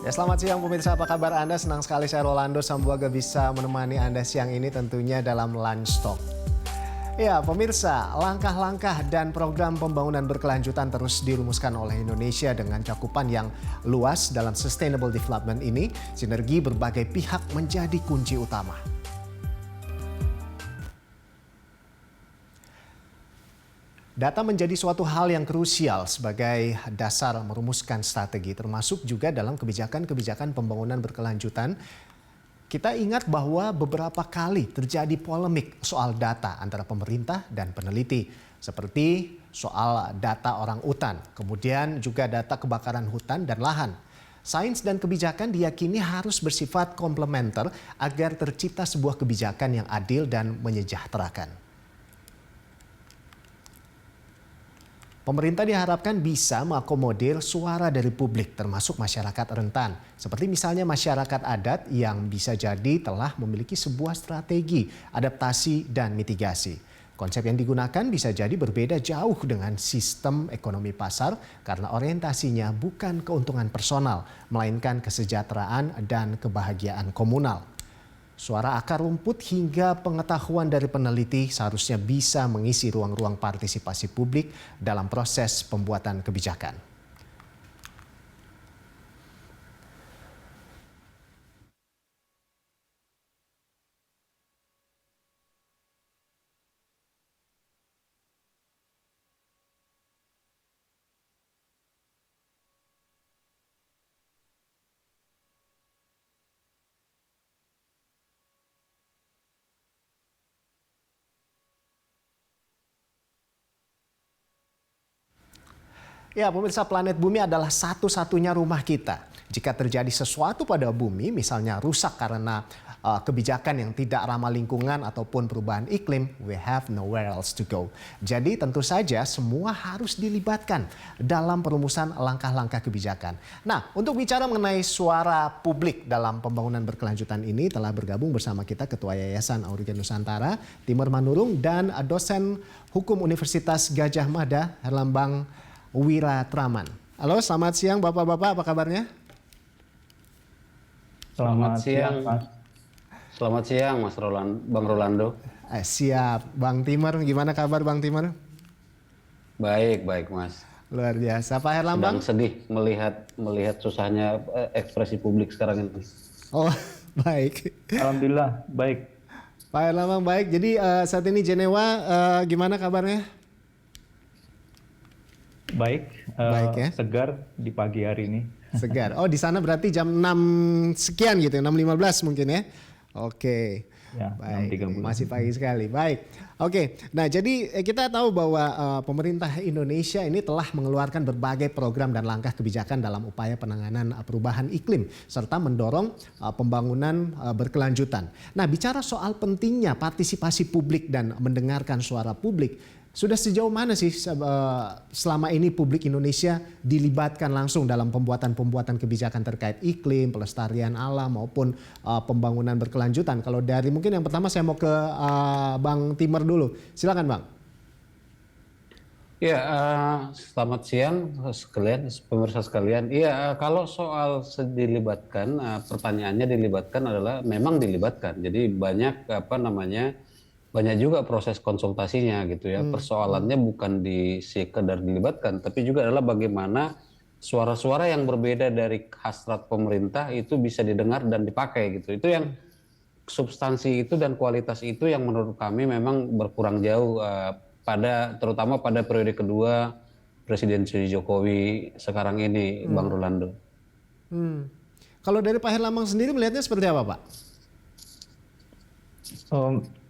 Ya, selamat siang pemirsa, apa kabar Anda? Senang sekali saya Rolando Sambuaga bisa menemani Anda siang ini tentunya dalam Lunch Talk. Ya pemirsa, langkah-langkah dan program pembangunan berkelanjutan terus dirumuskan oleh Indonesia dengan cakupan yang luas dalam Sustainable Development ini. Sinergi berbagai pihak menjadi kunci utama. Data menjadi suatu hal yang krusial sebagai dasar merumuskan strategi, termasuk juga dalam kebijakan-kebijakan pembangunan berkelanjutan. Kita ingat bahwa beberapa kali terjadi polemik soal data antara pemerintah dan peneliti, seperti soal data orang utan, kemudian juga data kebakaran hutan dan lahan. Sains dan kebijakan diyakini harus bersifat komplementer agar tercipta sebuah kebijakan yang adil dan menyejahterakan. Pemerintah diharapkan bisa mengakomodir suara dari publik termasuk masyarakat rentan. Seperti misalnya masyarakat adat yang bisa jadi telah memiliki sebuah strategi adaptasi dan mitigasi. Konsep yang digunakan bisa jadi berbeda jauh dengan sistem ekonomi pasar karena orientasinya bukan keuntungan personal, melainkan kesejahteraan dan kebahagiaan komunal. Suara akar rumput hingga pengetahuan dari peneliti seharusnya bisa mengisi ruang-ruang partisipasi publik dalam proses pembuatan kebijakan. Ya, pemirsa, planet bumi adalah satu-satunya rumah kita. Jika terjadi sesuatu pada bumi, misalnya rusak karena kebijakan yang tidak ramah lingkungan ataupun perubahan iklim, we have nowhere else to go. Jadi tentu saja semua harus dilibatkan dalam perumusan langkah-langkah kebijakan. Nah, untuk bicara mengenai suara publik dalam pembangunan berkelanjutan ini telah bergabung bersama kita Ketua Yayasan Auriga Nusantara, Timur Manurung, dan dosen hukum Universitas Gadjah Mada, Herlambang Wiratraman. Halo, selamat siang Bapak-Bapak, apa kabarnya? Selamat siang, Mas. Selamat siang, Bang Rolando. Siap, Bang Timur, gimana kabar Bang Timur? Baik, baik, Mas. Luar biasa, Pak Herlambang? Sedang sedih melihat susahnya ekspresi publik sekarang ini. Oh, baik. Alhamdulillah, baik. Pak Herlambang baik. Jadi saat ini Jenewa gimana kabarnya? Baik, Baik ya. segar di pagi hari ini. Segar. Oh, di sana berarti jam 6 sekian gitu, 6.15 mungkin ya. Oke. Ya, Baik, 6.30. masih pagi sekali. Baik. Oke. Nah, jadi kita tahu bahwa pemerintah Indonesia ini telah mengeluarkan berbagai program dan langkah kebijakan dalam upaya penanganan perubahan iklim serta mendorong pembangunan berkelanjutan. Nah, bicara soal pentingnya partisipasi publik dan mendengarkan suara publik, sudah sejauh mana sih selama ini publik Indonesia dilibatkan langsung dalam pembuatan kebijakan terkait iklim, pelestarian alam maupun pembangunan berkelanjutan? Kalau dari mungkin yang pertama saya mau ke Bang Timur dulu. Silakan Bang. Ya, selamat siang sekalian, pemirsa sekalian. Iya, kalau soal dilibatkan, pertanyaannya dilibatkan adalah memang dilibatkan. Jadi banyak banyak juga proses konsultasinya gitu ya. Persoalannya bukan di sekedar dilibatkan, tapi juga adalah bagaimana suara-suara yang berbeda dari hasrat pemerintah itu bisa didengar dan dipakai gitu. Itu yang substansi itu dan kualitas itu yang menurut kami memang berkurang jauh terutama pada periode kedua Presiden Jokowi sekarang ini, Bang Rolando. Kalau dari Pak Herlambang sendiri melihatnya seperti apa, Pak?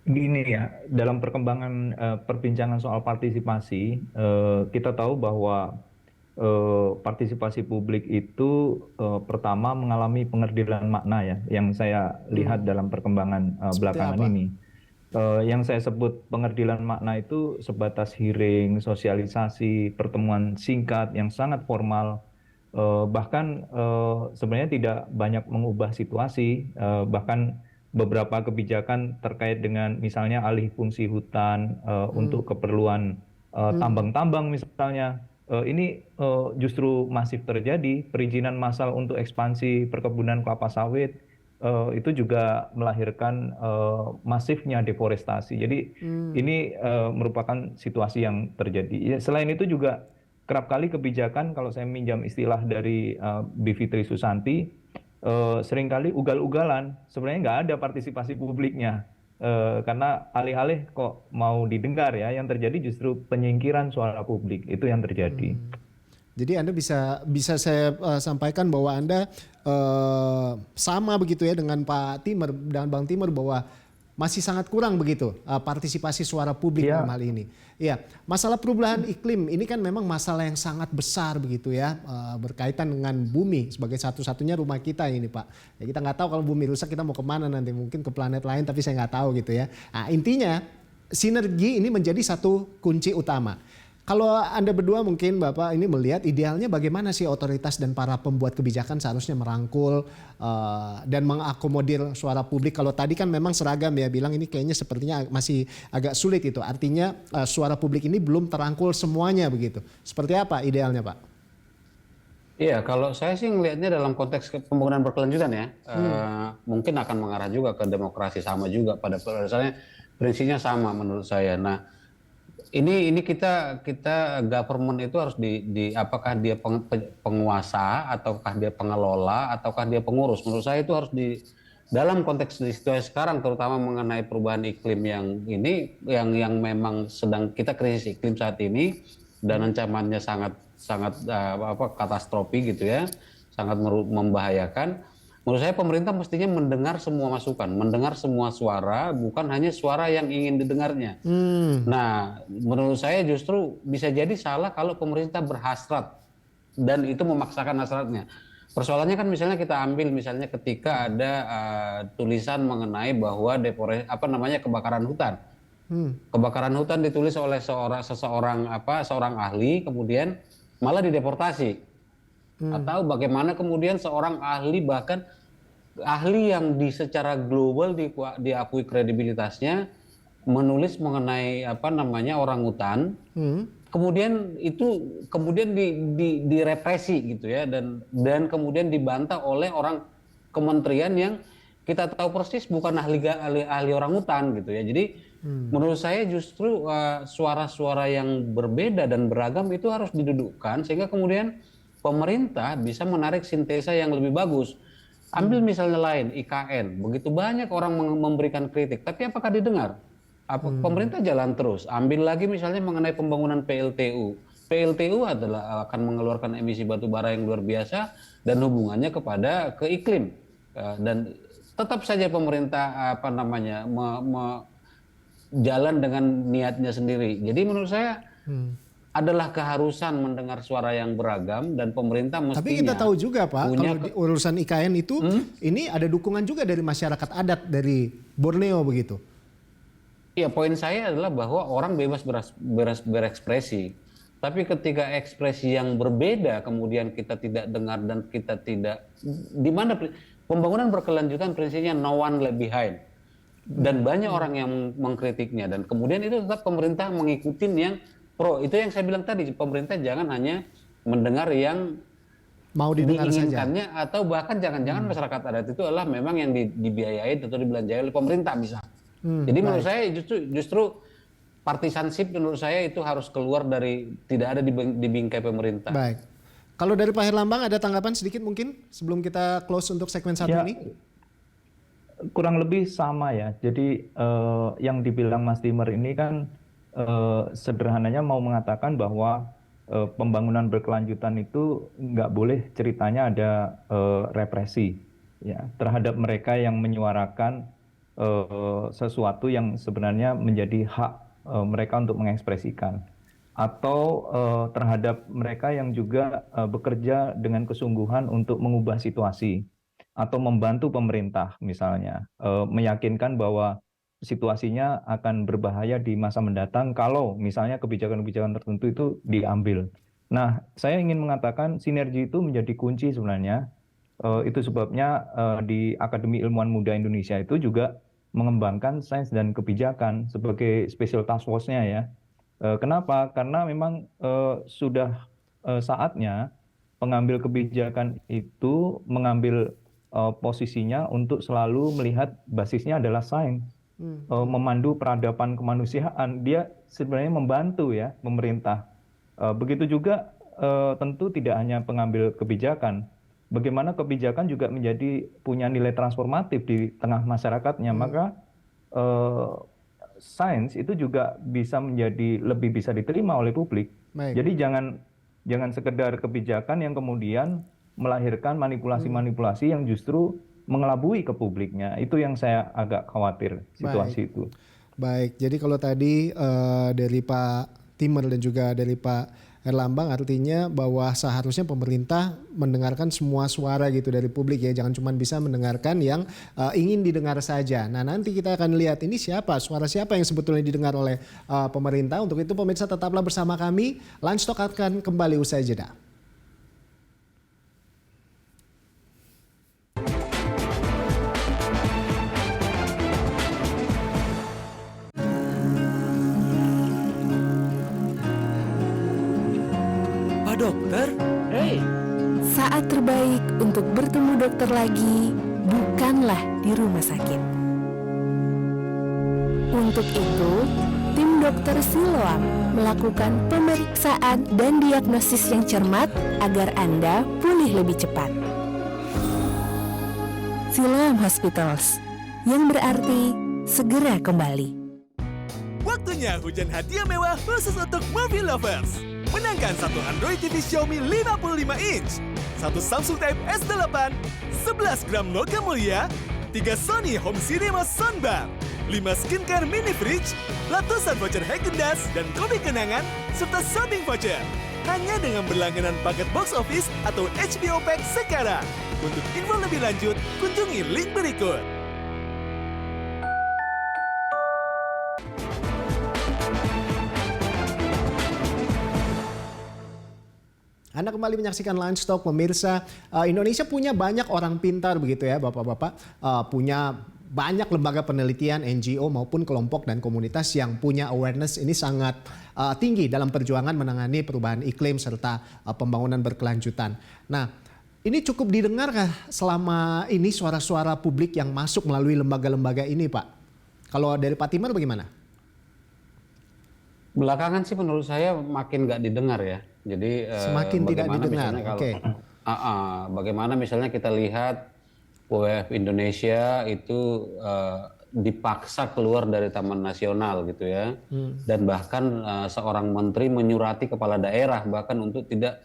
Gini ya, dalam perkembangan perbincangan soal partisipasi, kita tahu bahwa partisipasi publik itu pertama mengalami pengerdilan makna ya, yang saya lihat dalam perkembangan belakangan apa? ini. Yang saya sebut pengerdilan makna itu sebatas hearing, sosialisasi, pertemuan singkat yang sangat formal, bahkan sebenarnya tidak banyak mengubah situasi, bahkan beberapa kebijakan terkait dengan misalnya alih fungsi hutan untuk keperluan tambang-tambang misalnya, ini justru masif terjadi. Perizinan massal untuk ekspansi perkebunan kelapa sawit itu juga melahirkan masifnya deforestasi. Jadi ini merupakan situasi yang terjadi. Ya, selain itu juga kerap kali kebijakan, kalau saya minjam istilah dari Bivitri Susanti, seringkali ugal-ugalan. Sebenarnya nggak ada partisipasi publiknya. Karena alih-alih kok mau didengar ya, yang terjadi justru penyingkiran suara publik, itu yang terjadi. Jadi Anda bisa saya sampaikan bahwa Anda sama begitu ya dengan Pak Timur dan Bang Timur, bahwa masih sangat kurang begitu partisipasi suara publik dalam hal ini. Ya, masalah perubahan iklim ini kan memang masalah yang sangat besar begitu ya, berkaitan dengan bumi sebagai satu-satunya rumah kita ini Pak. Ya, kita nggak tahu kalau bumi rusak kita mau kemana nanti, mungkin ke planet lain, tapi saya nggak tahu gitu ya. Nah, intinya sinergi ini menjadi satu kunci utama. Kalau Anda berdua mungkin Bapak ini melihat idealnya bagaimana sih otoritas dan para pembuat kebijakan seharusnya merangkul dan mengakomodir suara publik. Kalau tadi kan memang seragam ya, bilang ini kayaknya sepertinya masih agak sulit itu. Artinya suara publik ini belum terangkul semuanya begitu. Seperti apa idealnya Pak? Iya, kalau saya sih melihatnya dalam konteks pembangunan berkelanjutan ya, mungkin akan mengarah juga ke demokrasi, sama juga pada dasarnya prinsipnya sama menurut saya. Nah, ini kita government itu harus di apakah dia penguasa ataukah dia pengelola ataukah dia pengurus. Menurut saya itu harus di dalam konteks di situasi sekarang, terutama mengenai perubahan iklim yang ini yang memang sedang kita krisis iklim saat ini dan ancamannya sangat katastrofi gitu ya, sangat membahayakan. Menurut saya pemerintah mestinya mendengar semua masukan, mendengar semua suara, bukan hanya suara yang ingin didengarnya. Nah, menurut saya justru bisa jadi salah kalau pemerintah berhasrat dan itu memaksakan hasratnya. Persoalannya kan misalnya kita ambil misalnya ketika ada tulisan mengenai bahwa kebakaran hutan. Kebakaran hutan ditulis oleh seorang ahli, kemudian malah dideportasi. Atau bagaimana kemudian seorang ahli, bahkan ahli yang secara global diakui kredibilitasnya, menulis mengenai orangutan, kemudian direpresi gitu ya, dan kemudian dibantah oleh orang kementerian yang kita tahu persis bukan ahli orangutan gitu ya. Jadi menurut saya justru suara-suara yang berbeda dan beragam itu harus didudukkan sehingga kemudian pemerintah bisa menarik sintesa yang lebih bagus. Ambil misalnya lain, IKN. Begitu banyak orang memberikan kritik, tapi apakah didengar? Pemerintah jalan terus. Ambil lagi misalnya mengenai pembangunan PLTU. PLTU adalah akan mengeluarkan emisi batu bara yang luar biasa dan hubungannya ke iklim. Dan tetap saja pemerintah jalan dengan niatnya sendiri. Jadi menurut saya adalah keharusan mendengar suara yang beragam dan pemerintah mestinya. Tapi kita tahu juga Pak, kalau di urusan IKN itu ini ada dukungan juga dari masyarakat adat dari Borneo begitu. Iya, poin saya adalah bahwa orang bebas berekspresi. Tapi ketika ekspresi yang berbeda kemudian kita tidak dengar dan kita tidak, di mana pembangunan berkelanjutan prinsipnya no one left behind. Dan banyak orang yang mengkritiknya dan kemudian itu tetap pemerintah mengikuti yang pro. Itu yang saya bilang tadi, pemerintah jangan hanya mendengar yang mau didengar diinginkannya saja. Atau bahkan jangan-jangan masyarakat adat itu adalah memang yang dibiayai atau dibelanjai oleh pemerintah bisa. Jadi menurut saya justru partisanship menurut saya itu harus keluar dari, tidak ada di bingkai pemerintah. Baik. Kalau dari Pak Herlambang ada tanggapan sedikit mungkin sebelum kita close untuk segmen satu ini? Kurang lebih sama ya. Jadi yang dibilang Mas Timur ini kan sederhananya mau mengatakan bahwa pembangunan berkelanjutan itu nggak boleh ceritanya ada represi ya terhadap mereka yang menyuarakan sesuatu yang sebenarnya menjadi hak mereka untuk mengekspresikan, atau terhadap mereka yang juga bekerja dengan kesungguhan untuk mengubah situasi atau membantu pemerintah misalnya meyakinkan bahwa situasinya akan berbahaya di masa mendatang kalau misalnya kebijakan-kebijakan tertentu itu diambil. Nah, saya ingin mengatakan sinergi itu menjadi kunci sebenarnya. Itu sebabnya di Akademi Ilmuwan Muda Indonesia itu juga mengembangkan sains dan kebijakan sebagai special task force-nya ya. Kenapa? Karena memang sudah saatnya pengambil kebijakan itu mengambil posisinya untuk selalu melihat basisnya adalah sains, memandu peradaban kemanusiaan. Dia sebenarnya membantu ya pemerintah. Begitu juga tentu tidak hanya pengambil kebijakan, bagaimana kebijakan juga menjadi punya nilai transformatif di tengah masyarakatnya. Maka sains itu juga bisa menjadi lebih bisa diterima oleh publik. Baik. Jadi jangan sekedar kebijakan yang kemudian melahirkan manipulasi-manipulasi yang justru mengelabui ke publiknya. Itu yang saya agak khawatir situasi itu. Baik, jadi kalau tadi dari Pak Timur dan juga dari Pak Herlambang artinya bahwa seharusnya pemerintah mendengarkan semua suara gitu dari publik ya, jangan cuma bisa mendengarkan yang ingin didengar saja. Nah nanti kita akan lihat ini suara siapa yang sebetulnya didengar oleh pemerintah. Untuk itu pemirsa tetaplah bersama kami, Lunch Talk akan kembali usai jeda. Dokter? Hei. Saat terbaik untuk bertemu dokter lagi bukanlah di rumah sakit. Untuk itu, tim dokter Siloam melakukan pemeriksaan dan diagnosis yang cermat agar Anda pulih lebih cepat. Siloam Hospitals, yang berarti segera kembali. Waktunya hujan hadiah mewah khusus untuk movie lovers. Menangkan satu Android TV Xiaomi 55 inch, satu Samsung Type S8, 11 gram logam mulia, 3 Sony Home Cinema Soundbar, 5 skincare mini fridge, ratusan voucher Häagen-Dazs dan komik kenangan, serta shopping voucher. Hanya dengan berlangganan paket box office atau HBO Pack sekarang. Untuk info lebih lanjut, kunjungi link berikut. Anda kembali menyaksikan Lunch Talk, pemirsa. Indonesia punya banyak orang pintar begitu ya Bapak-Bapak. Punya banyak lembaga penelitian, NGO maupun kelompok dan komunitas yang punya awareness ini sangat tinggi dalam perjuangan menangani perubahan iklim serta pembangunan berkelanjutan. Nah, ini cukup didengarkah selama ini suara-suara publik yang masuk melalui lembaga-lembaga ini Pak? Kalau dari Pak Timur bagaimana? Belakangan sih menurut saya makin nggak didengar ya. Jadi semakin tidak didengar. Oke. Bagaimana misalnya kita lihat WWF Indonesia itu dipaksa keluar dari Taman Nasional gitu ya, dan bahkan seorang menteri menyurati kepala daerah bahkan untuk tidak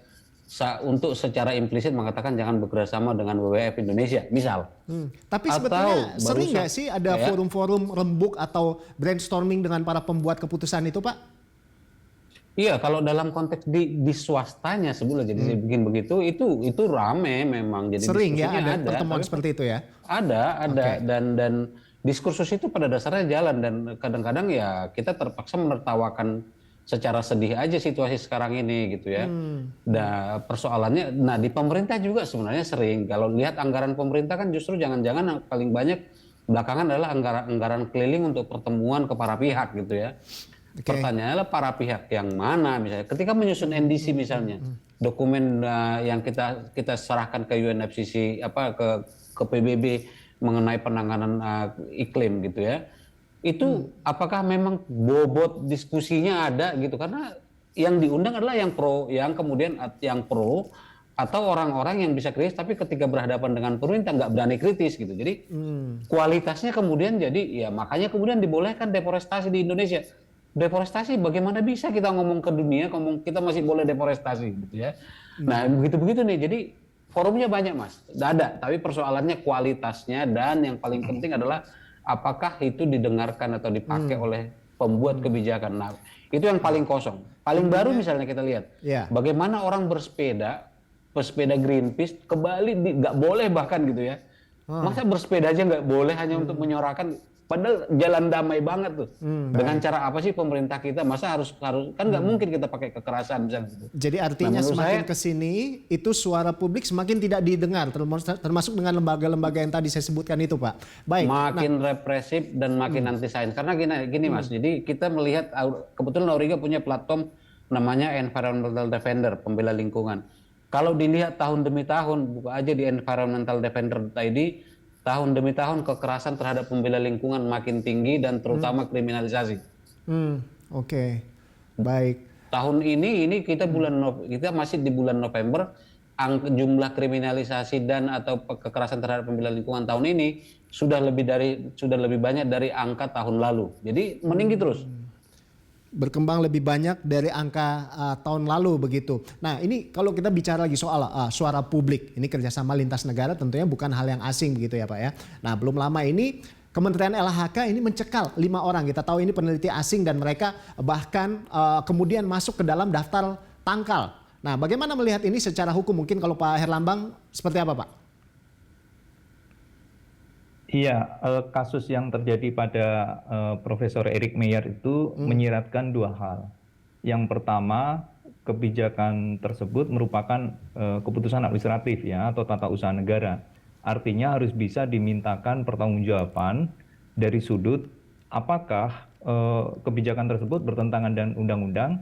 untuk secara implisit mengatakan jangan bekerjasama dengan WWF Indonesia, misal. Tapi sebetulnya sering nggak sih ada forum-forum rembuk atau brainstorming dengan para pembuat keputusan itu, Pak? Iya, kalau dalam konteks di swastanya sebelumnya jadi bikin begitu itu rame memang. Jadi sering ya ada pertemuan seperti itu ya. Ada okay. dan diskursus itu pada dasarnya jalan dan kadang-kadang ya kita terpaksa menertawakan secara sedih aja situasi sekarang ini gitu ya. Nah, persoalannya di pemerintah juga sebenarnya sering kalau lihat anggaran pemerintah kan justru jangan-jangan yang paling banyak belakangan adalah anggaran keliling untuk pertemuan ke para pihak gitu ya. Pertanyaannya adalah para pihak yang mana misalnya ketika menyusun NDC misalnya dokumen yang kita serahkan ke UNFCCC ke PBB mengenai penanganan iklim gitu ya, itu apakah memang bobot diskusinya ada gitu, karena yang diundang adalah yang pro, yang kemudian yang pro atau orang-orang yang bisa kritis tapi ketika berhadapan dengan pemerintah nggak berani kritis gitu. Jadi kualitasnya kemudian jadi ya makanya kemudian dibolehkan deforestasi di Indonesia. Deforestasi bagaimana bisa kita ngomong ke dunia, kita masih boleh deforestasi gitu ya. Nah begitu-begitu nih, jadi forumnya banyak Mas, ada, tapi persoalannya kualitasnya dan yang paling penting adalah apakah itu didengarkan atau dipakai oleh pembuat kebijakan. Nah itu yang paling kosong. Paling baru misalnya kita lihat, bagaimana orang pesepeda Greenpeace ke Bali nggak boleh bahkan gitu ya. Masa bersepeda aja nggak boleh hanya untuk menyuarakan. Padahal jalan damai banget tuh. Dengan cara apa sih pemerintah kita? Masa harus kan nggak mungkin kita pakai kekerasan misalnya gitu. Jadi artinya semakin kesini itu suara publik semakin tidak didengar, termasuk dengan lembaga-lembaga yang tadi saya sebutkan itu, Pak. Baik. Makin represif dan makin anti sains. Karena gini Mas. Jadi kita melihat kebetulan Auriga punya platform namanya environmental defender, pembela lingkungan. Kalau dilihat tahun demi tahun, buka aja di environmentaldefender.id, tahun demi tahun kekerasan terhadap pembela lingkungan makin tinggi dan terutama kriminalisasi. Oke. Baik. Tahun ini kita kita masih di bulan November, jumlah kriminalisasi dan atau kekerasan terhadap pembela lingkungan tahun ini sudah lebih banyak dari angka tahun lalu. Jadi meninggi terus. Berkembang lebih banyak dari angka tahun lalu begitu. Nah ini kalau kita bicara lagi soal suara publik, ini kerjasama lintas negara tentunya bukan hal yang asing begitu ya Pak ya. Nah belum lama ini Kementerian LHK ini mencekal 5 orang. Kita tahu ini peneliti asing dan mereka bahkan kemudian masuk ke dalam daftar tangkal. Nah bagaimana melihat ini secara hukum? Mungkin kalau Pak Herlambang seperti apa Pak? Iya, kasus yang terjadi pada Profesor Eric Meyer itu menyiratkan 2 hal. Yang pertama, kebijakan tersebut merupakan keputusan administratif ya atau tata usaha negara. Artinya harus bisa dimintakan pertanggungjawaban dari sudut apakah kebijakan tersebut bertentangan dengan undang-undang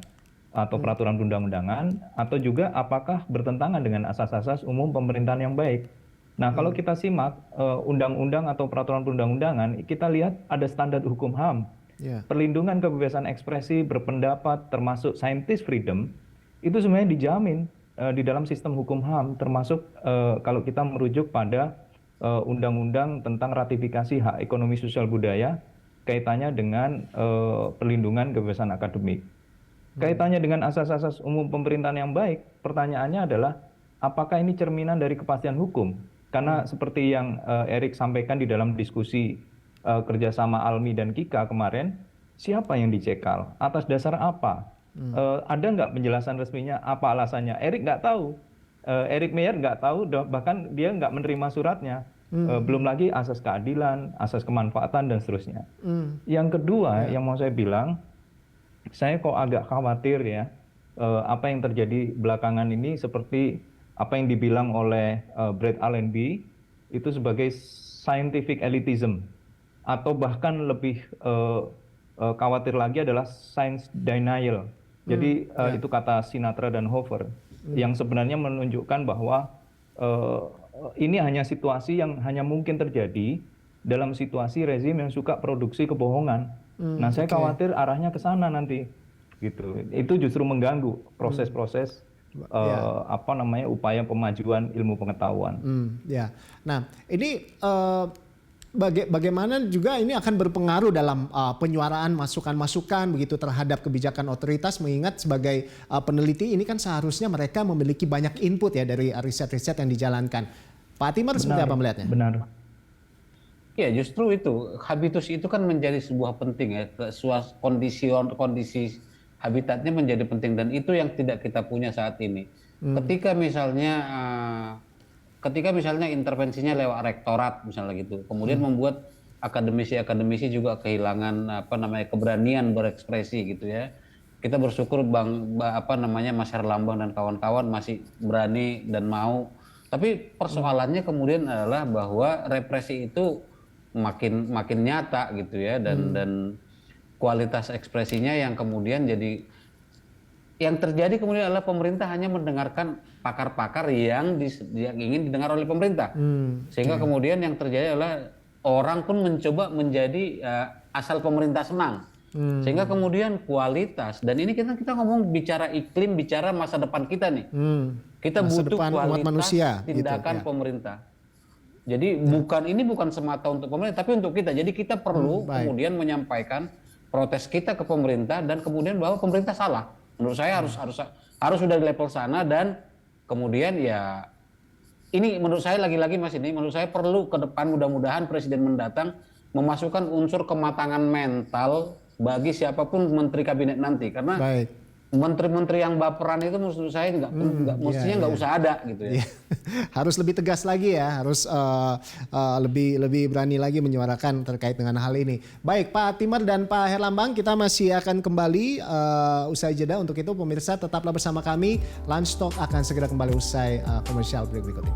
atau peraturan undang-undangan atau juga apakah bertentangan dengan asas-asas umum pemerintahan yang baik. Nah, kalau kita simak undang-undang atau peraturan perundang-undangan, kita lihat ada standar hukum HAM. Perlindungan kebebasan ekspresi, berpendapat, termasuk scientist freedom, itu sebenarnya dijamin di dalam sistem hukum HAM, termasuk kalau kita merujuk pada undang-undang tentang ratifikasi hak ekonomi sosial budaya, kaitannya dengan perlindungan kebebasan akademik. Kaitannya dengan asas-asas umum pemerintahan yang baik, pertanyaannya adalah apakah ini cerminan dari kepastian hukum? Karena seperti yang Erik sampaikan di dalam diskusi kerjasama ALMI dan KIKA kemarin, siapa yang dicekal? Atas dasar apa? Ada nggak penjelasan resminya? Apa alasannya? Erik nggak tahu. Eric Meyer nggak tahu, bahkan dia nggak menerima suratnya. Belum lagi asas keadilan, asas kemanfaatan, dan seterusnya. Yang kedua, yang mau saya bilang, saya kok agak khawatir ya, apa yang terjadi belakangan ini seperti apa yang dibilang oleh Brett Allenby itu sebagai scientific elitism, atau bahkan lebih khawatir lagi adalah science denial. Jadi itu kata Sinatra dan Hoover yang sebenarnya menunjukkan bahwa ini hanya situasi yang hanya mungkin terjadi dalam situasi rezim yang suka produksi kebohongan. Nah, saya khawatir arahnya ke sana nanti, gitu. Itu justru mengganggu proses-proses upaya pemajuan ilmu pengetahuan. Nah, ini bagaimana juga ini akan berpengaruh dalam penyuaraan masukan-masukan begitu terhadap kebijakan otoritas, mengingat sebagai peneliti ini kan seharusnya mereka memiliki banyak input ya dari riset-riset yang dijalankan. Pak Timur seperti apa melihatnya? Benar. Ya, justru itu habitus itu kan menjadi sebuah penting ya, kondisi habitatnya menjadi penting, dan itu yang tidak kita punya saat ini. Ketika misalnya intervensinya lewat rektorat misalnya gitu, kemudian membuat akademisi juga kehilangan keberanian berekspresi gitu ya. Kita bersyukur Mas Herlambang dan kawan-kawan masih berani dan mau. Tapi persoalannya kemudian adalah bahwa represi itu makin nyata gitu ya, dan kualitas ekspresinya yang kemudian yang terjadi kemudian adalah pemerintah hanya mendengarkan pakar-pakar yang ingin didengar oleh pemerintah, sehingga kemudian yang terjadi adalah orang pun mencoba menjadi asal pemerintah senang, sehingga kemudian kualitas, dan ini kita ngomong bicara iklim, bicara masa depan kita nih, kita masa butuh depan kualitas umat manusia, tindakan gitu, ya. Pemerintah. Jadi ini bukan semata untuk pemerintah, tapi untuk kita. Jadi kita perlu kemudian menyampaikan protes kita ke pemerintah, dan kemudian bahwa pemerintah salah. Menurut saya harus sudah di level sana, dan kemudian ya ini menurut saya lagi-lagi Mas, ini menurut saya perlu ke depan, mudah-mudahan presiden mendatang memasukkan unsur kematangan mental bagi siapapun menteri kabinet nanti, karena menteri-menteri yang baperan itu menurut saya nggak usah ada gitu ya. Harus lebih tegas lagi ya, harus lebih berani lagi menyuarakan terkait dengan hal ini. Baik Pak Timur dan Pak Herlambang, kita masih akan kembali usai jeda. Untuk itu pemirsa tetaplah bersama kami. Lunch Talk akan segera kembali usai komersial berikut ini.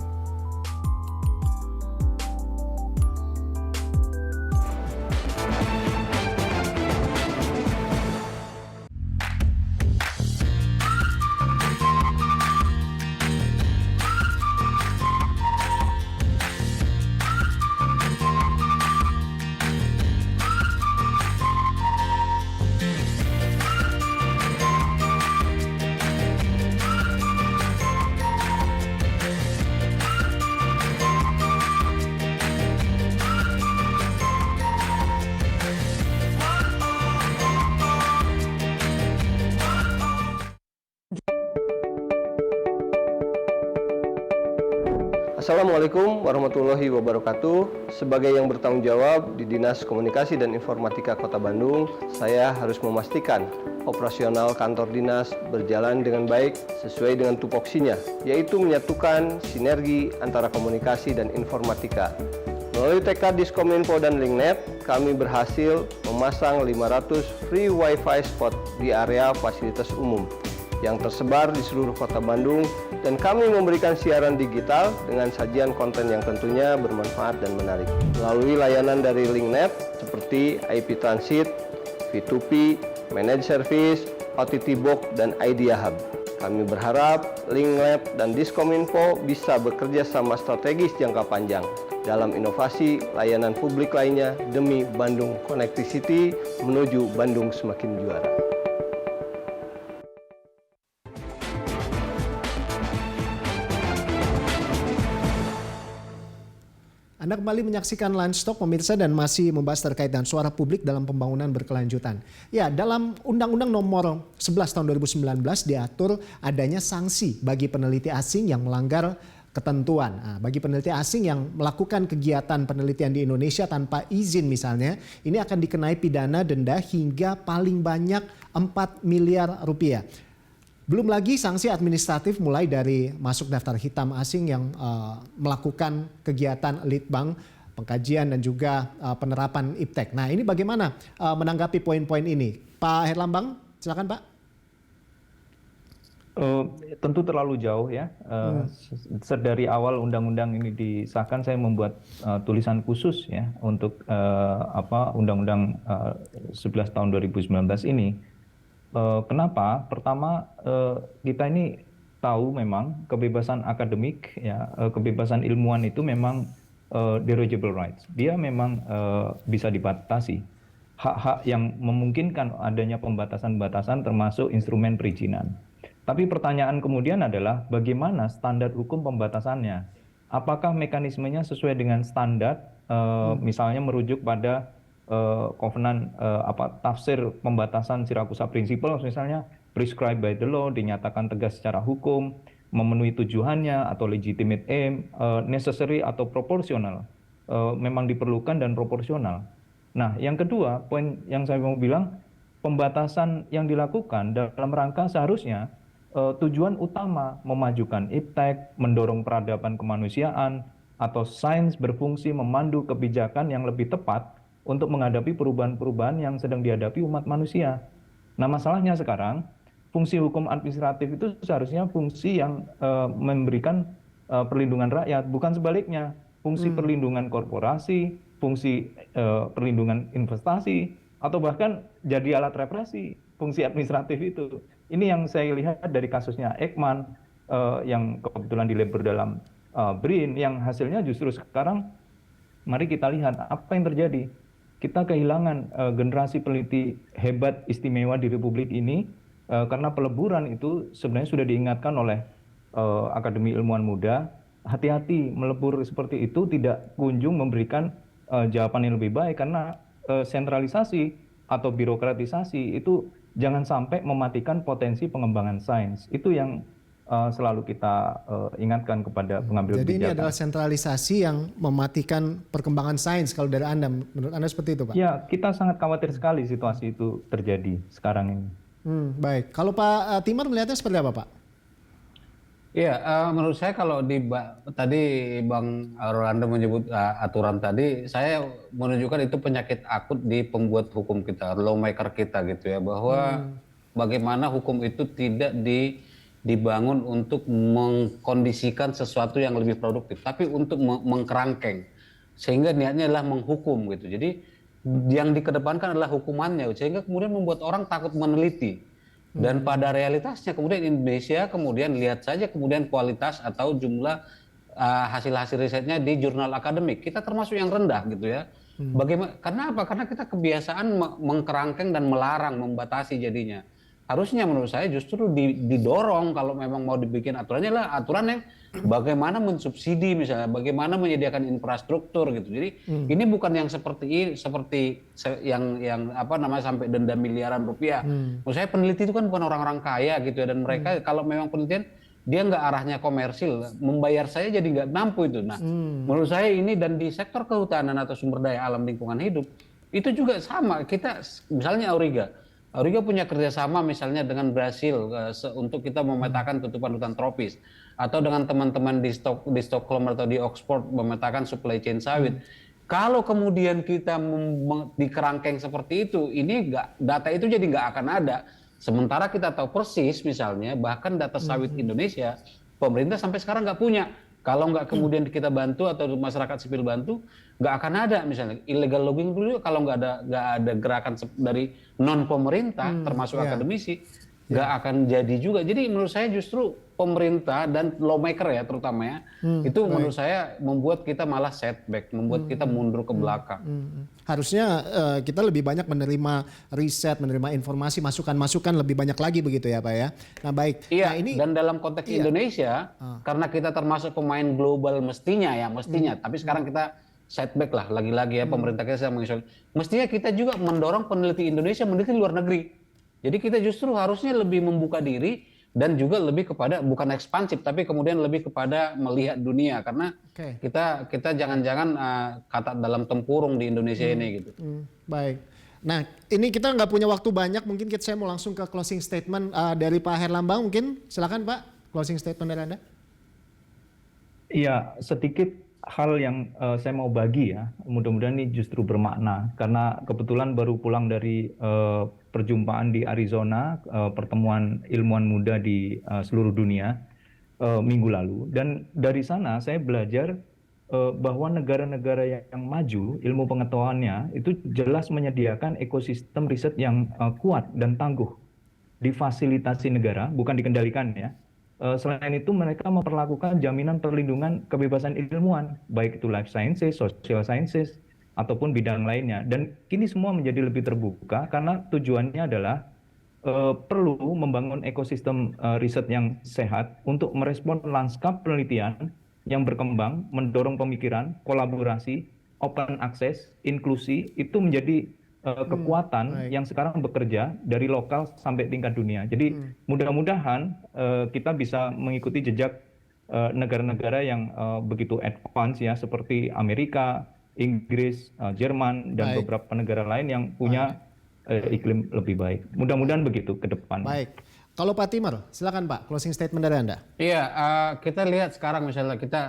Assalamualaikum warahmatullahi wabarakatuh. Sebagai yang bertanggung jawab di Dinas Komunikasi dan Informatika Kota Bandung, saya harus memastikan operasional kantor dinas berjalan dengan baik sesuai dengan tupoksinya, yaitu menyatukan sinergi antara komunikasi dan informatika. Melalui TK Diskominfo dan Linknet, kami berhasil memasang 500 free Wi-Fi spot di area fasilitas umum yang tersebar di seluruh Kota Bandung, dan kami memberikan siaran digital dengan sajian konten yang tentunya bermanfaat dan menarik. Melalui layanan dari Linknet seperti IP Transit, V2P, Managed Service, OTT Box, dan Idea Hub. Kami berharap Linknet dan Diskominfo bisa bekerja sama strategis jangka panjang dalam inovasi layanan publik lainnya demi Bandung Connectivity menuju Bandung semakin juara. Anda kembali menyaksikan Lunch Talk pemirsa dan masih membahas terkait dengan suara publik dalam pembangunan berkelanjutan. Ya, dalam Undang-Undang Nomor 11 Tahun 2019 diatur adanya sanksi bagi peneliti asing yang melanggar ketentuan. Nah, bagi peneliti asing yang melakukan kegiatan penelitian di Indonesia tanpa izin misalnya, ini akan dikenai pidana denda hingga paling banyak 4 miliar rupiah. Belum lagi sanksi administratif mulai dari masuk daftar hitam asing yang melakukan kegiatan litbang, pengkajian dan juga penerapan iptek. Nah, ini bagaimana menanggapi poin-poin ini? Pak Herlambang, silakan Pak. Tentu terlalu jauh ya. Dari awal undang-undang ini disahkan, saya membuat tulisan khusus ya untuk Undang-Undang 11 tahun 2019 ini. Kenapa? Pertama, kita ini tahu memang kebebasan akademik, ya, kebebasan ilmuwan itu memang derogable rights. Dia memang bisa dibatasi. Hak-hak yang memungkinkan adanya pembatasan-batasan termasuk instrumen perizinan. Tapi pertanyaan kemudian adalah bagaimana standar hukum pembatasannya? Apakah mekanismenya sesuai dengan standar, misalnya merujuk pada kovenan tafsir pembatasan Siracusa Principle, misalnya prescribed by the law, dinyatakan tegas secara hukum, memenuhi tujuannya atau legitimate aim, necessary atau proporsional, memang diperlukan dan proporsional. Nah, yang kedua, poin yang saya mau bilang, pembatasan yang dilakukan dalam rangka seharusnya tujuan utama memajukan iptek, mendorong peradaban kemanusiaan, atau sains berfungsi memandu kebijakan yang lebih tepat untuk menghadapi perubahan-perubahan yang sedang dihadapi umat manusia. Nah, masalahnya sekarang, fungsi hukum administratif itu seharusnya fungsi yang memberikan perlindungan rakyat, bukan sebaliknya. Fungsi perlindungan korporasi, fungsi perlindungan investasi, atau bahkan jadi alat represi, fungsi administratif itu. Ini yang saya lihat dari kasusnya Ekman, yang kebetulan dilebur dalam BRIN, yang hasilnya justru sekarang, mari kita lihat apa yang terjadi. Kita kehilangan generasi peneliti hebat istimewa di Republik ini karena peleburan itu sebenarnya sudah diingatkan oleh Akademi Ilmuwan Muda, hati-hati melebur seperti itu tidak kunjung memberikan jawaban yang lebih baik, karena sentralisasi atau birokratisasi itu jangan sampai mematikan potensi pengembangan sains. Itu yang selalu kita ingatkan kepada pengambil kebijakan. Jadi ini adalah sentralisasi yang mematikan perkembangan sains kalau dari Anda, menurut Anda seperti itu Pak? Ya, kita sangat khawatir sekali situasi itu terjadi sekarang ini. Baik, kalau Pak Timar melihatnya seperti apa Pak? Iya, menurut saya kalau tadi Bang Rolando menyebut aturan tadi, saya menunjukkan itu penyakit akut di pembuat hukum kita, lawmaker kita gitu ya, bahwa bagaimana hukum itu tidak dibangun untuk mengkondisikan sesuatu yang lebih produktif, tapi untuk mengkerangkeng, sehingga niatnya adalah menghukum gitu. Jadi yang dikedepankan adalah hukumannya, sehingga kemudian membuat orang takut meneliti. Dan pada realitasnya kemudian Indonesia kemudian lihat saja kemudian kualitas atau jumlah hasil-hasil risetnya di jurnal akademik kita termasuk yang rendah gitu ya. Bagaimana? Karena apa? Karena kita kebiasaan mengkerangkeng dan melarang, membatasi jadinya. Harusnya menurut saya justru didorong kalau memang mau dibikin aturannya lah aturan yang bagaimana mensubsidi misalnya, bagaimana menyediakan infrastruktur gitu. Jadi ini bukan yang seperti yang apa namanya sampai denda miliaran rupiah. Menurut saya peneliti itu kan bukan orang-orang kaya gitu ya, dan mereka kalau memang penelitian dia nggak arahnya komersil, membayar saya jadi nggak mampu itu. Nah, menurut saya ini dan di sektor kehutanan atau sumber daya alam lingkungan hidup itu juga sama. Kita misalnya Auriga punya kerjasama misalnya dengan Brasil untuk kita memetakan tutupan hutan tropis, atau dengan teman-teman di Stockholm atau di Oxford memetakan supply chain sawit. Kalau kemudian kita di kerangkeng seperti itu, ini data itu jadi nggak akan ada. Sementara kita tahu persis misalnya bahkan data sawit Indonesia, pemerintah sampai sekarang nggak punya. Kalau nggak kemudian kita bantu atau masyarakat sipil bantu, nggak akan ada misalnya illegal logging dulu. Kalau nggak ada gerakan dari non pemerintah, termasuk akademisi, nggak akan jadi juga. Jadi menurut saya justru pemerintah dan lawmaker ya terutama ya, itu menurut saya membuat kita malah setback, membuat kita mundur ke belakang. Harusnya kita lebih banyak menerima riset, menerima informasi, masukan-masukan lebih banyak lagi begitu ya Pak ya. Nah baik. Iya, nah, ini dan dalam konteks Indonesia, karena kita termasuk pemain global mestinya, tapi sekarang kita setback lah, lagi-lagi ya pemerintah kita sedang mengisolasi. Mestinya kita juga mendorong peneliti Indonesia meneliti di luar negeri. Jadi kita justru harusnya lebih membuka diri dan juga lebih kepada bukan ekspansif tapi kemudian lebih kepada melihat dunia, karena kita jangan-jangan kata dalam tempurung di Indonesia ini gitu. Baik. Nah ini kita nggak punya waktu banyak, mungkin saya mau langsung ke closing statement dari Pak Herlambang, mungkin silakan Pak, closing statement dari Anda. Iya, sedikit hal yang saya mau bagi ya, mudah-mudahan ini justru bermakna, karena kebetulan baru pulang dari perjumpaan di Arizona, pertemuan ilmuwan muda di seluruh dunia minggu lalu, dan dari sana saya belajar bahwa negara-negara yang maju ilmu pengetahuannya itu jelas menyediakan ekosistem riset yang kuat dan tangguh, difasilitasi negara, bukan dikendalikan ya. Selain itu mereka memperlakukan jaminan perlindungan kebebasan ilmuwan, baik itu life sciences, social sciences, ataupun bidang lainnya. Dan kini semua menjadi lebih terbuka karena tujuannya adalah perlu membangun ekosistem riset yang sehat untuk merespon lanskap penelitian yang berkembang, mendorong pemikiran, kolaborasi, open access, inklusi, itu menjadi kekuatan yang sekarang bekerja dari lokal sampai tingkat dunia. Jadi mudah-mudahan kita bisa mengikuti jejak negara-negara yang begitu advance ya, seperti Amerika, Inggris, Jerman, dan beberapa negara lain yang punya iklim lebih baik. Mudah-mudahan begitu ke depan. Baik. Kalau Pak Timur, silakan Pak, closing statement dari Anda. Iya, kita lihat sekarang misalnya kita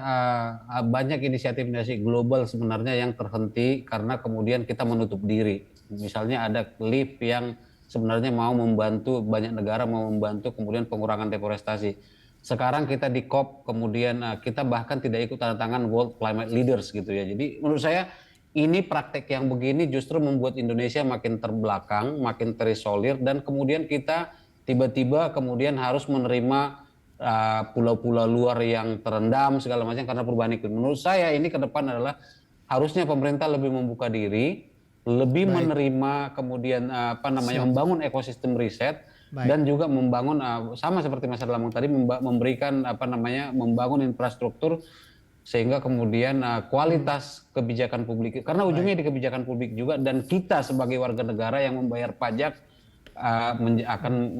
banyak inisiatif global sebenarnya yang terhenti karena kemudian kita menutup diri. Misalnya ada LIP yang sebenarnya mau membantu, banyak negara mau membantu kemudian pengurangan deforestasi. Sekarang kita di COP, kemudian kita bahkan tidak ikut tanda tangan World Climate Leaders gitu ya. Jadi menurut saya ini praktek yang begini justru membuat Indonesia makin terbelakang, makin terisolir, dan kemudian kita tiba-tiba kemudian harus menerima pulau-pulau luar yang terendam segala macam karena perubahan iklim. Menurut saya ini ke depan adalah harusnya pemerintah lebih membuka diri, lebih menerima, kemudian membangun ekosistem riset. Dan juga membangun sama seperti Mas Herlambang tadi memberikan membangun infrastruktur sehingga kemudian kualitas kebijakan publik, karena ujungnya di kebijakan publik juga, dan kita sebagai warga negara yang membayar pajak akan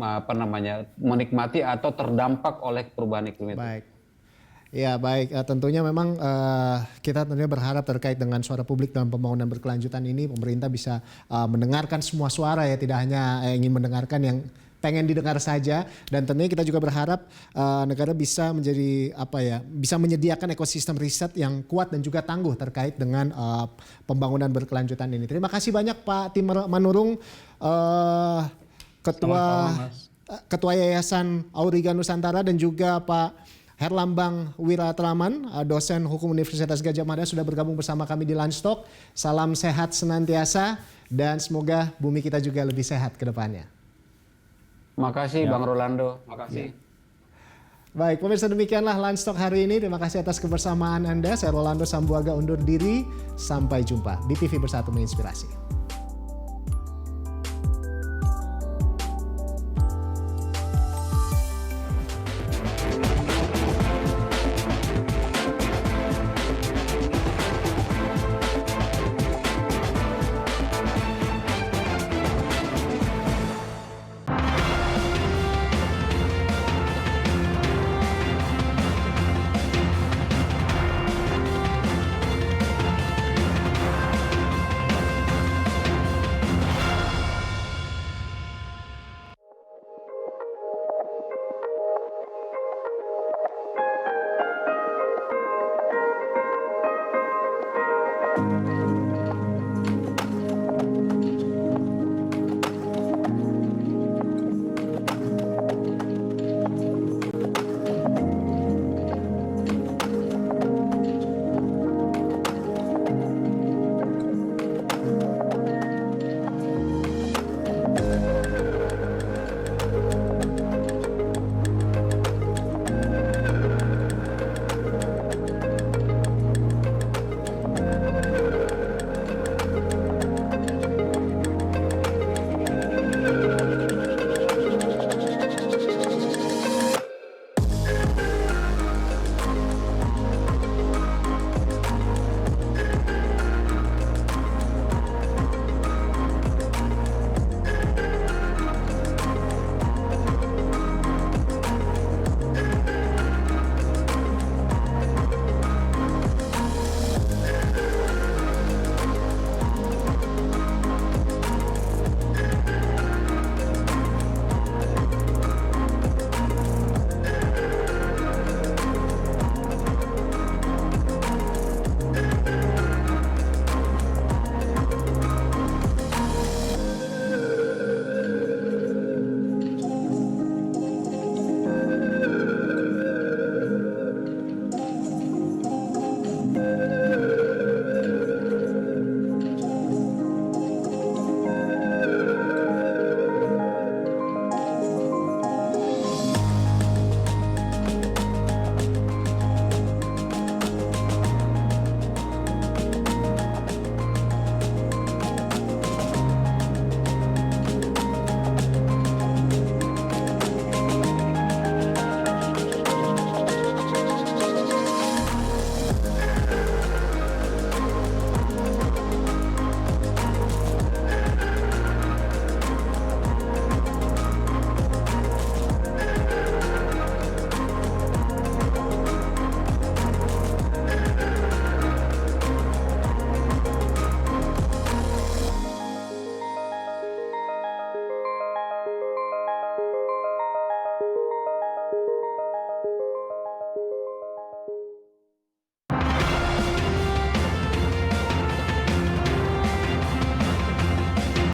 menikmati atau terdampak oleh perubahan iklim itu. Baik. Ya baik, tentunya memang kita tentunya berharap terkait dengan suara publik dalam pembangunan berkelanjutan ini pemerintah bisa mendengarkan semua suara ya, tidak hanya ingin mendengarkan yang pengen didengar saja, dan tentunya kita juga berharap negara bisa menjadi bisa menyediakan ekosistem riset yang kuat dan juga tangguh terkait dengan pembangunan berkelanjutan ini. Terima kasih banyak Pak Timur Manurung, Ketua Yayasan Auriga Nusantara, dan juga Pak Herlambang Wiratraman, dosen hukum Universitas Gadjah Mada, sudah bergabung bersama kami di Lunch Talk. Salam sehat senantiasa dan semoga bumi kita juga lebih sehat ke depannya. Makasih Bang Rolando, makasih. Baik, pemirsa, demikianlah Lunch Talk hari ini. Terima kasih atas kebersamaan Anda. Saya Rolando Sambuaga undur diri. Sampai jumpa. BTV Bersatu Menginspirasi.